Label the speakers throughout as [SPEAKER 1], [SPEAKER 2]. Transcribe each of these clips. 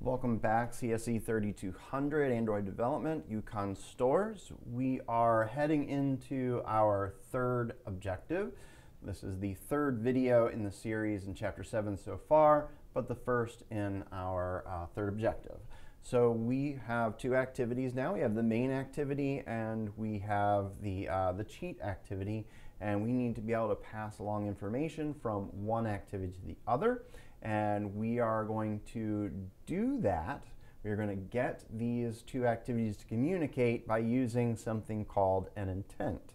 [SPEAKER 1] Welcome back, CSE 3200 Android Development, Yukon Stores. We are heading into our third objective. This is the third video in the series in Chapter 7 so far, but the first in our third objective. So we have two activities now. We have the main activity and we have the cheat activity, and we need to be able to pass along information from one activity to the other. And we are going to do that. We're going to get these two activities to communicate by using something called an intent.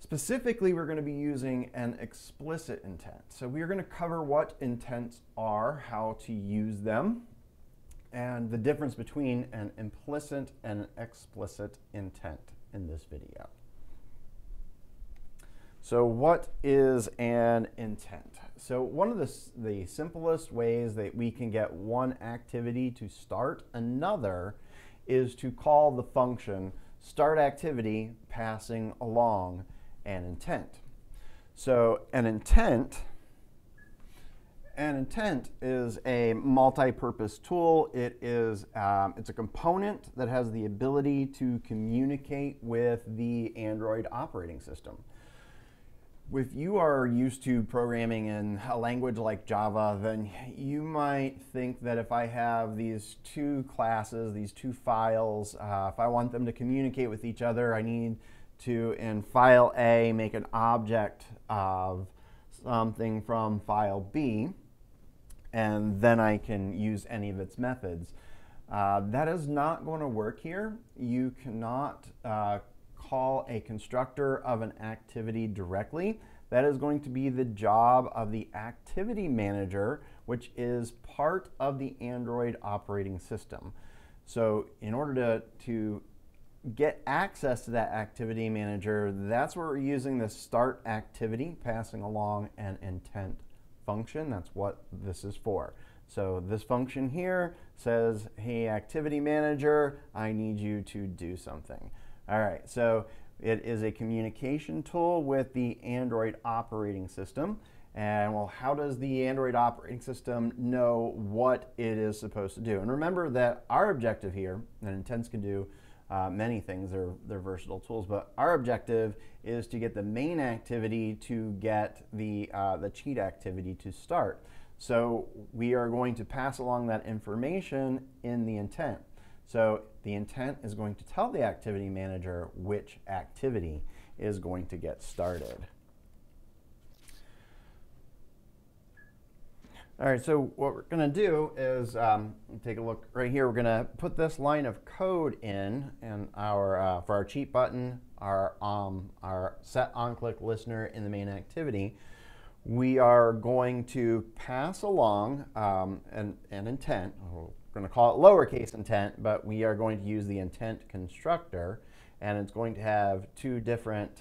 [SPEAKER 1] Specifically, we're going to be using an explicit intent. So we're going to cover what intents are, how to use them, and the difference between an implicit and an explicit intent in this video. So what is an intent? So one of the simplest ways that we can get one activity to start another is to call the function start activity passing along an intent. So an intent is a multi-purpose tool. It's a component that has the ability to communicate with the Android operating system. If you are used to programming in a language like Java, then you might think that if I have these two classes, these two files, if I want them to communicate with each other, I need to, in file A, make an object of something from file B, and then I can use any of its methods. That is not going to work here. You cannot call a constructor of an activity directly. That is going to be the job of the activity manager, which is part of the Android operating system. So in order to get access to that activity manager, that's where we're using the start activity, passing along an intent function. That's what this is for. So this function here says, hey, activity manager, I need you to do something. All right, so it is a communication tool with the Android operating system. And well, how does the Android operating system know what it is supposed to do? And remember that our objective here, and intents can do many things, they're versatile tools, but our objective is to get the main activity to get the cheat activity to start. So we are going to pass along that information in the intent. So the intent is going to tell the activity manager which activity is going to get started. All right, so what we're going to do is take a look right here. We're going to put this line of code in our for our cheat button, our set on-click listener in the main activity. We are going to pass along an intent. We're going to call it lowercase intent, but we are going to use the intent constructor, and it's going to have two different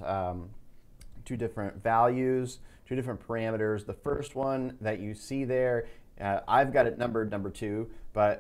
[SPEAKER 1] values, two different parameters. The first one that you see there, I've got it numbered number 2, but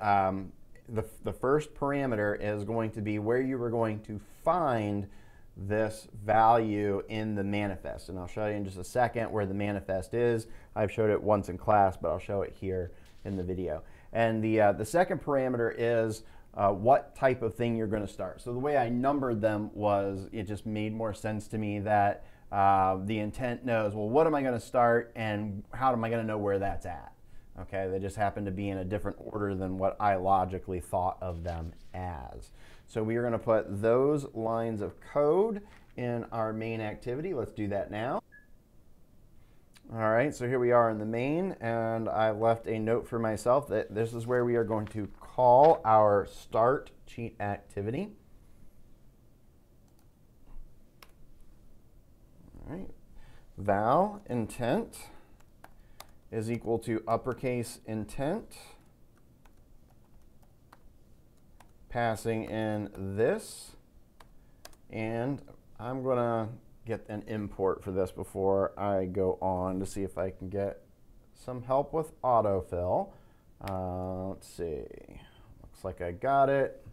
[SPEAKER 1] the first parameter is going to be where you were going to find this value in the manifest, and I'll show you in just a second where the manifest is. I've showed it once in class, but I'll show it here in the video. And the second parameter is what type of thing you're going to start. So the way I numbered them was, it just made more sense to me that the intent knows, well, what am I going to start and how am I going to know where that's at? Okay, they just happen to be in a different order than what I logically thought of them as. So we are going to put those lines of code in our main activity. Let's do that now. All right, so here we are in the main, and I left a note for myself that this is where we are going to call our start cheat activity. All right, val intent is equal to uppercase intent, passing in this, and I'm going to get an import for this before I go on to see if I can get some help with autofill. Let's see. Looks like I got it.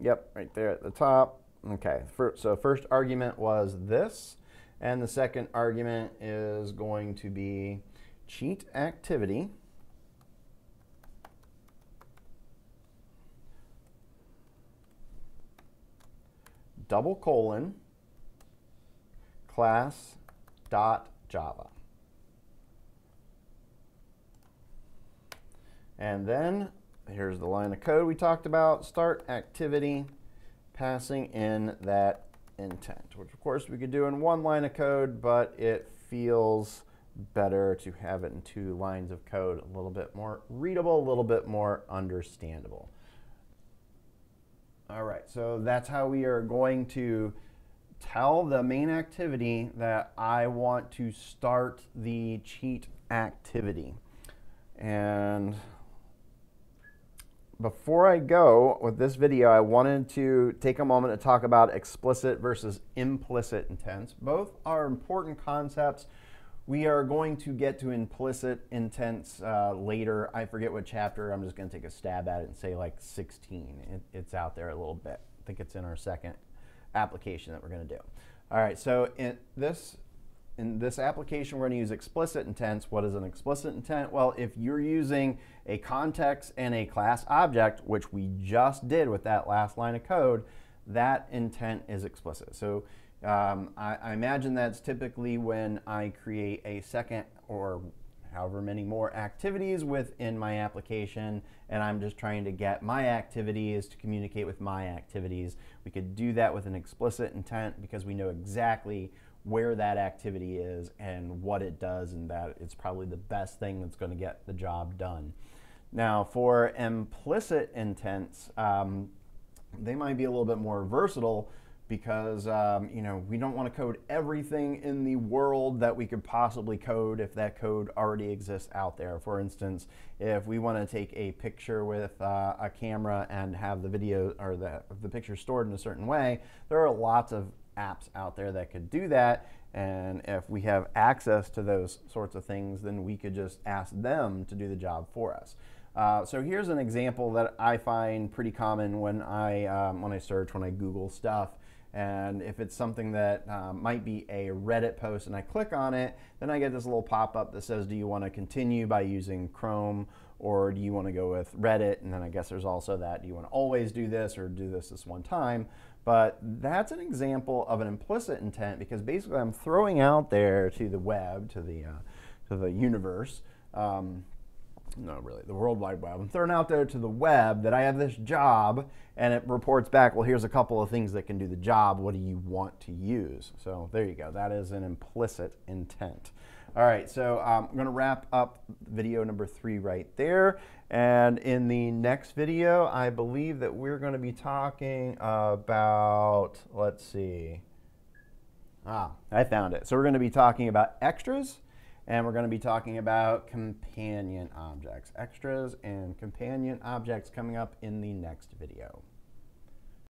[SPEAKER 1] Yep, right there at the top. Okay, so first argument was this, And the second argument is going to be cheat activity double colon class dot Java. And then here's the line of code we talked about, start activity, passing in that intent, which of course we could do in one line of code, but it feels better to have it in 2 lines of code, a little bit more readable, a little bit more understandable. All right, so that's how we are going to tell the main activity that I want to start the cheat activity. And before I go with this video, I wanted to take a moment to talk about explicit versus implicit intents. Both are important concepts. We are going to get to implicit intents later. I forget what chapter. I'm just going to take a stab at it and say like 16. It's out there a little bit. I think it's in our second application that we're going to do. All right, so in this application, we're going to use explicit intents. What is an explicit intent? Well, if you're using a context and a class object, which we just did with that last line of code, that intent is explicit. So I imagine that's typically when I create a second or however many more activities within my application, and I'm just trying to get my activities to communicate with my activities. We could do that with an explicit intent because we know exactly where that activity is and what it does, and that it's probably the best thing that's going to get the job done. Now, for implicit intents, they might be a little bit more versatile because we don't want to code everything in the world that we could possibly code if that code already exists out there. For instance, if we want to take a picture with a camera and have the video or the picture stored in a certain way, there are lots of apps out there that could do that, and if we have access to those sorts of things, then we could just ask them to do the job for us. So here's an example that I find pretty common when I search, when I Google stuff, and if it's something that might be a Reddit post and I click on it, then I get this little pop-up that says, do you want to continue by using Chrome, or do you want to go with Reddit? And then I guess there's also that, do you want to always do this or do this one time? But that's an example of an implicit intent because basically I'm throwing out there to the web, to the universe, no, really, the World Wide Web. I'm throwing out there to the web that I have this job, and it reports back, well, here's a couple of things that can do the job. What do you want to use? So there you go. That is an implicit intent. All right, so I'm going to wrap up video number 3 right there. And in the next video, I believe that we're going to be talking about, let's see. I found it. So we're going to be talking about extras, and we're going to be talking about companion objects. Extras and companion objects coming up in the next video.